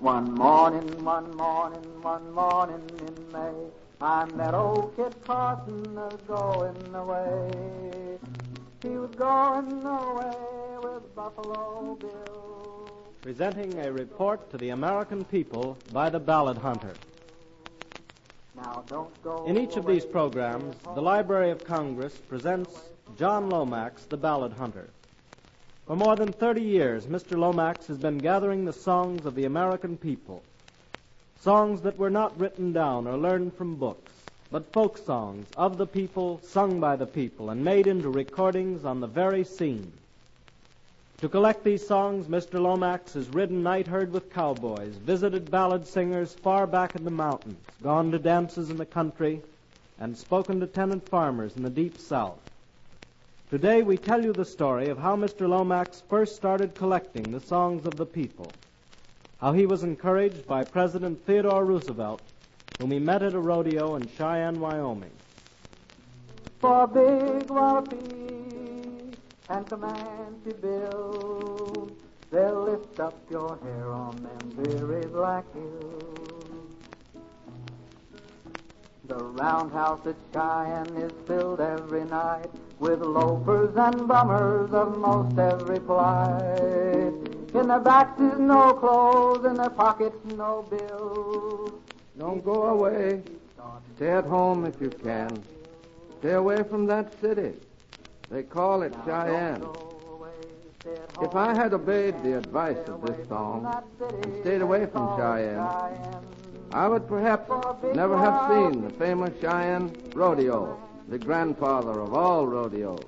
One morning in May, I met old Kit Carson going away. He was going away with Buffalo Bill. Presenting a report to the American people by the Ballad Hunter. Now don't go In each of these programs, the Library of Congress presents John Lomax, the Ballad Hunter. For more than 30 years, Mr. Lomax has been gathering the songs of the American people. Songs that were not written down or learned from books, but folk songs of the people, sung by the people, and made into recordings on the very scene. To collect these songs, Mr. Lomax has ridden night-herd with cowboys, visited ballad singers far back in the mountains, gone to dances in the country, and spoken to tenant farmers in the deep South. Today we tell you the story of how Mr. Lomax first started collecting the songs of the people, how he was encouraged by President Theodore Roosevelt, whom he met at a rodeo in Cheyenne, Wyoming. For big Wallopy and Comanche Bill, they'll lift up your hair on them dreary black hills. The roundhouse at Cheyenne is filled every night with loafers and bummers of most every plight. In their backs is no clothes, in their pockets no bills. Don't go away. Stay at home if you can. Stay away from that city. They call it Cheyenne. If I had obeyed the advice of this song and stayed away from Cheyenne, I would perhaps never have seen the famous Cheyenne rodeo, the grandfather of all rodeos.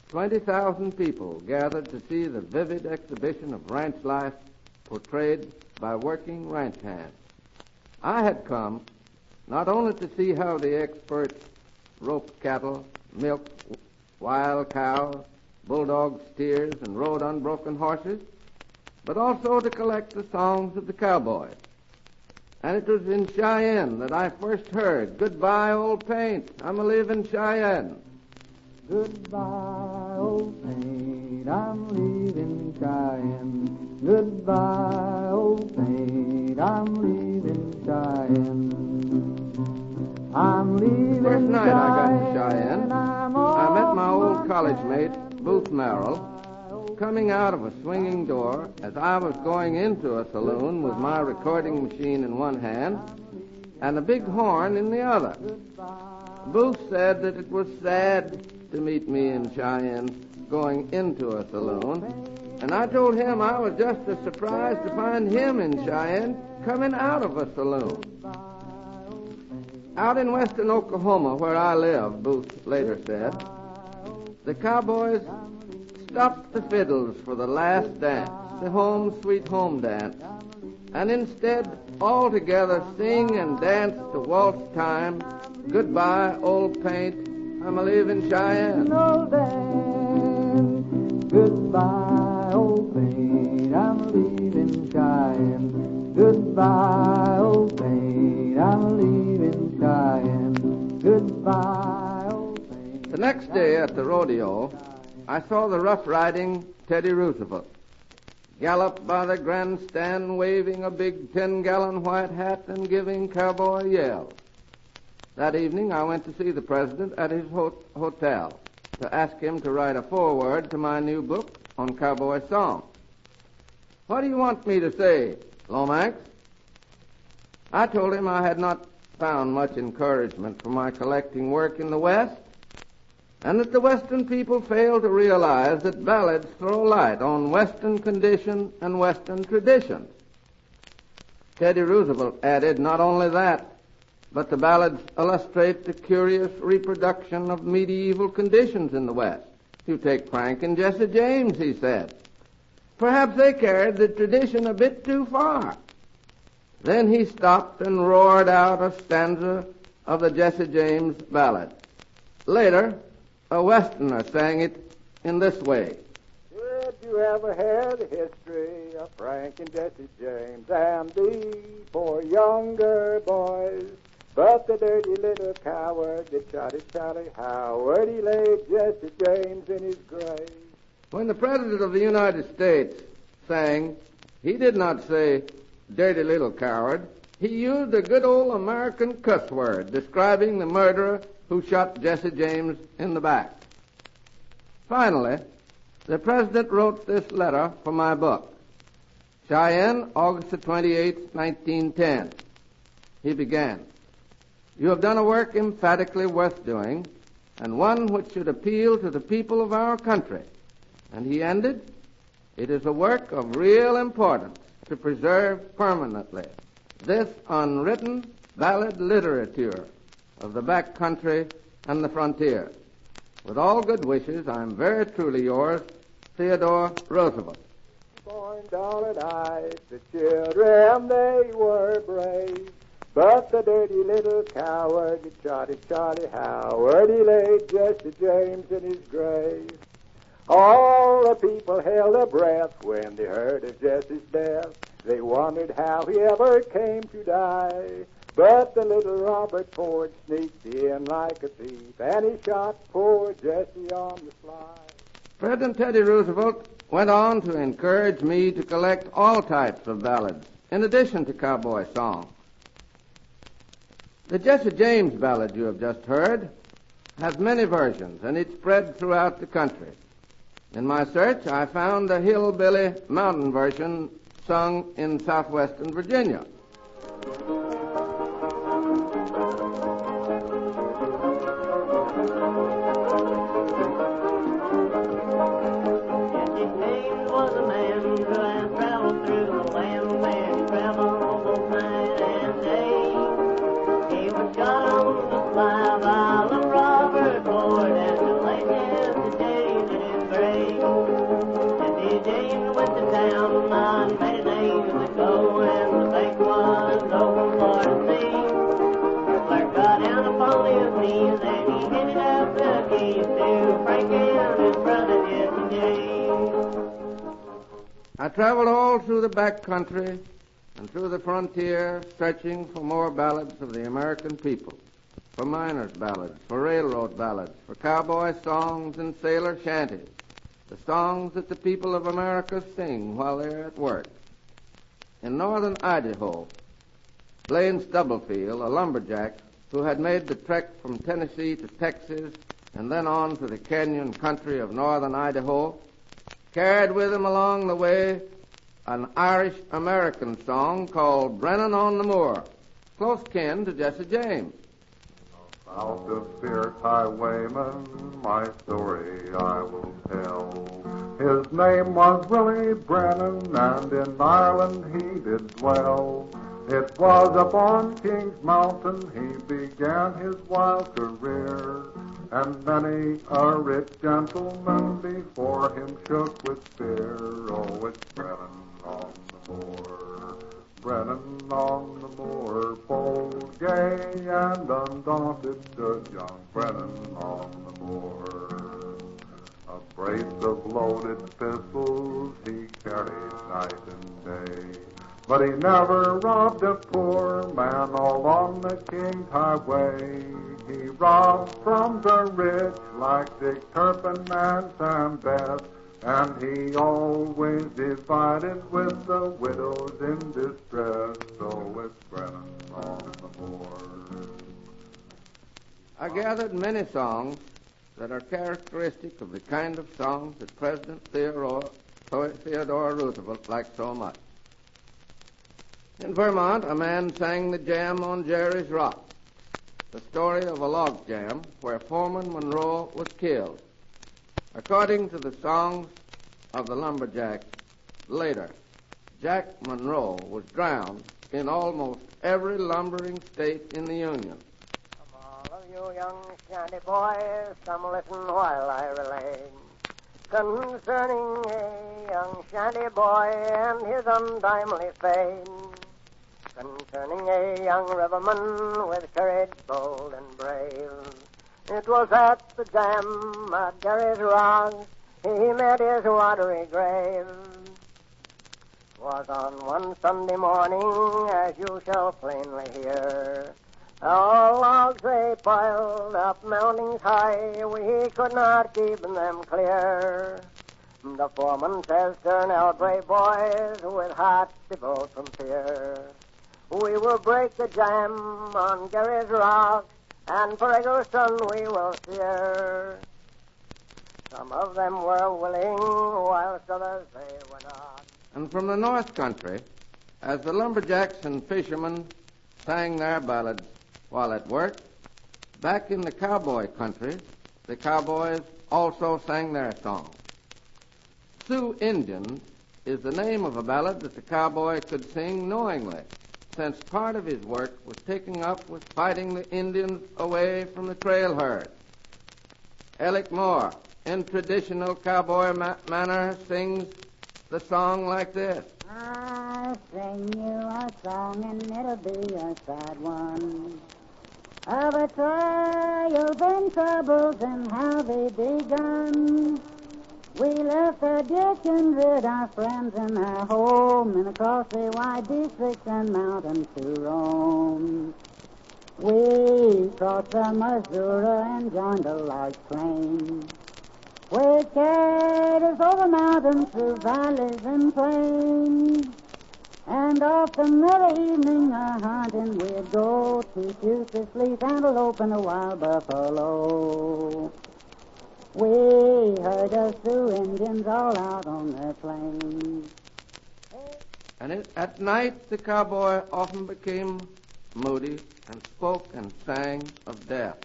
20,000 people gathered to see the vivid exhibition of ranch life portrayed by working ranch hands. I had come not only to see how the experts roped cattle, milked wild cows, bulldog steers, and rode unbroken horses, but also to collect the songs of the cowboys. And it was in Cheyenne that I first heard, "Goodbye, old paint, I'm a-leavin' Cheyenne." Goodbye, old paint, I'm leaving Cheyenne. Goodbye, old paint, I'm leaving Cheyenne. I'm leaving First night I got to Cheyenne. I met my old college mate, Booth Merrill, coming out of a swinging door as I was going into a saloon with my recording machine in one hand and a big horn in the other. Booth said that it was sad to meet me in Cheyenne going into a saloon, and I told him I was just as surprised to find him in Cheyenne coming out of a saloon. Out in western Oklahoma, where I live, Booth later said, the cowboys stopped the fiddles for the last dance, the home sweet home dance, and instead all together sing and dance to waltz time, "Goodbye, old paint, I'm a-leavin' Cheyenne." No dance. Goodbye, old paint, I'm leaving Cheyenne. Goodbye, old paint, I'm leaving Cheyenne. Goodbye, old paint. The next day at the rodeo, I saw the rough-riding Teddy Roosevelt gallop by the grandstand waving a big 10-gallon white hat and giving cowboy yells. That evening, I went to see the president at his hotel to ask him to write a foreword to my new book on cowboy songs. "What do you want me to say, Lomax?" I told him I had not found much encouragement for my collecting work in the West, and that the Western people fail to realize that ballads throw light on Western condition and Western traditions. Teddy Roosevelt added not only that, but the ballads illustrate the curious reproduction of medieval conditions in the West. You take Frank and Jesse James, he said. Perhaps they carried the tradition a bit too far. Then he stopped and roared out a stanza of the Jesse James ballad. Later, a Westerner sang it in this way. Did you ever hear the history of Frank and Jesse James and the four younger boys? But the dirty little coward that shot his Charlie Howard, he laid Jesse James in his grave. When the President of the United States sang, he did not say, dirty little coward, he used a good old American cuss word describing the murderer who shot Jesse James in the back. Finally, the President wrote this letter for my book. Cheyenne, August the 28th, 1910. He began, "You have done a work emphatically worth doing, and one which should appeal to the people of our country." And he ended, "It is a work of real importance to preserve permanently this unwritten ballad literature of the back country and the frontier. With all good wishes, I am very truly yours, Theodore Roosevelt." Born dull and eyes, the children, they were brave, but the dirty little coward, Charlie Howard, he laid Jesse James in his grave. All the people held their breath when they heard of Jesse's death. They wondered how he ever came to die. But the little Robert Ford sneaked in like a thief, and he shot poor Jesse on the sly. President Teddy Roosevelt went on to encourage me to collect all types of ballads, in addition to cowboy songs. The Jesse James ballad you have just heard has many versions, and it's spread throughout the country. In my search, I found a hillbilly mountain version sung in southwestern Virginia. I traveled all through the back country and through the frontier, searching for more ballads of the American people, for miners' ballads, for railroad ballads, for cowboy songs and sailor shanties, the songs that the people of America sing while they're at work. In northern Idaho, Blaine Stubblefield, a lumberjack who had made the trek from Tennessee to Texas and then on to the canyon country of northern Idaho, carried with him along the way an Irish-American song called Brennan on the Moor, close kin to Jesse James. South of fierce highwayman, my story I will tell. His name was Willie Brennan, and in Ireland he did dwell. It was upon King's Mountain he began his wild career, and many a rich gentleman before him shook with fear. Oh, it's Brennan on the moor, Brennan on the moor, bold, gay, and undaunted stood young Brennan on the moor. A brace of loaded pistols he carried night and day, but he never robbed a poor man along the King's Highway. He robbed from the rich like Dick Turpin and Sam Beth, and he always divided with the widows in distress. So it's Brennan on the moor. I gathered many songs that are characteristic of the kind of songs that President Theodore Roosevelt liked so much. In Vermont, a man sang the jam on Jerry's Rock, the story of a log jam where Foreman Monroe was killed. According to the songs of the lumberjacks later, Jack Monroe was drowned in almost every lumbering state in the Union. Come all of you young shanty boys, come listen while I relate concerning a young shanty boy and his untimely fate. Concerning a young riverman with courage bold and brave. It was at the jam at Jerry's Rock he met his watery grave. 'Twas on one Sunday morning, as you shall plainly hear. All logs they piled up mountains high, we could not keep them clear. The foreman says, turn out, brave boys, with hearts devout from fear. We will break the jam on Gary's Rock, and for Eagle's Son we will steer. Some of them were willing, whilst others they were not. And from the North Country, as the lumberjacks and fishermen sang their ballads while at work, back in the cowboy country, the cowboys also sang their song. Sioux Indian is the name of a ballad that the cowboy could sing knowingly, since part of his work was taken up with fighting the Indians away from the trail herd. Alec Moore, in traditional cowboy manner, sings the song like this. I'll sing you a song, and it'll be a sad one, of our trials and troubles and how they begun. We left our dear kindred, our friends, and our home, and across the wide districts and mountains to roam. We crossed the Missouri and joined a large plain, which carried us over mountains, through valleys and plains. And often every evening a-hunting we'd go to shoot to sleep antelope and a wild buffalo. We heard the Sioux Indians all out on their plains. And at night the cowboy often became moody and spoke and sang of death.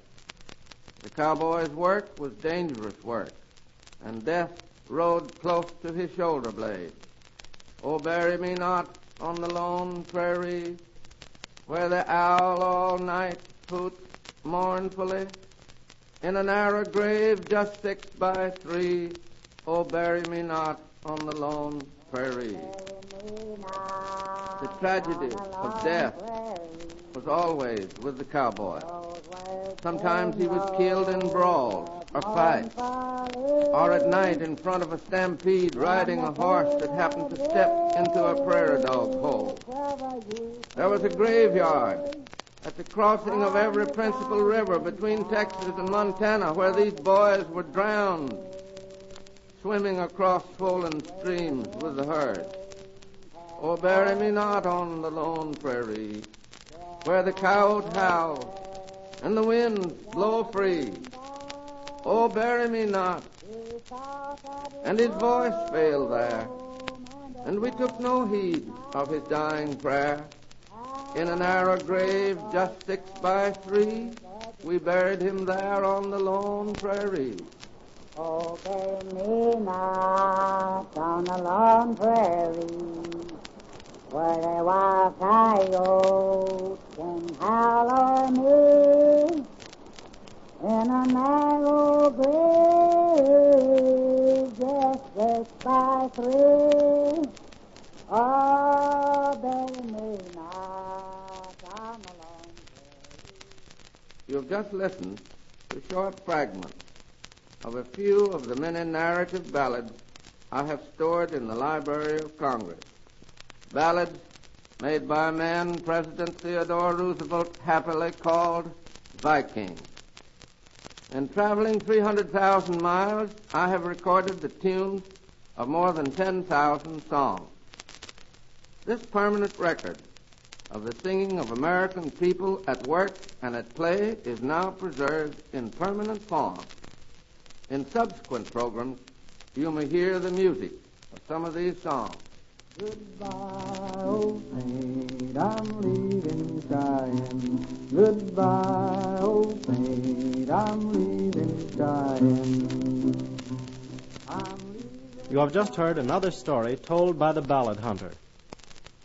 The cowboy's work was dangerous work, and death rode close to his shoulder blade. Oh, bury me not on the lone prairie, where the owl all night hoots mournfully, in a narrow grave just 6 by 3. Oh, bury me not on the lone prairie. The tragedy of death was always with the cowboy. Sometimes he was killed in brawls or fights, or at night in front of a stampede riding a horse that happened to step into a prairie dog hole. There was a graveyard at the crossing of every principal river between Texas and Montana, where these boys were drowned, swimming across swollen streams with the herd. Oh, bury me not on the lone prairie, where the coyote howls and the winds blow free. Oh, bury me not. And his voice failed there, and we took no heed of his dying prayer. In a narrow grave just 6 by 3, we buried him there on the lone prairie. Oh, bury me not on the lone prairie, where the wild coyotes can howl o'er me, in a narrow grave just 6 by 3. Oh, bury me not on the lone prairie. You have just listened to short fragments of a few of the many narrative ballads I have stored in the Library of Congress. Ballads made by a man President Theodore Roosevelt happily called Vikings. In traveling 300,000 miles, I have recorded the tunes of more than 10,000 songs. This permanent record of the singing of American people at work and at play is now preserved in permanent form. In subsequent programs, you may hear the music of some of these songs. Goodbye, old maid, I'm leaving Cheyenne. Goodbye, old maid, I'm leaving Cheyenne. You have just heard another story told by the Ballad Hunter.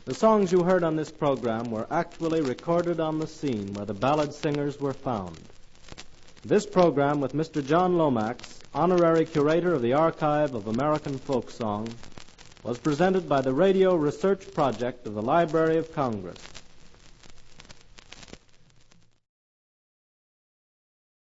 The songs you heard on this program were actually recorded on the scene where the ballad singers were found. This program with Mr. John Lomax, Honorary Curator of the Archive of American Folk Song, was presented by the Radio Research Project of the Library of Congress.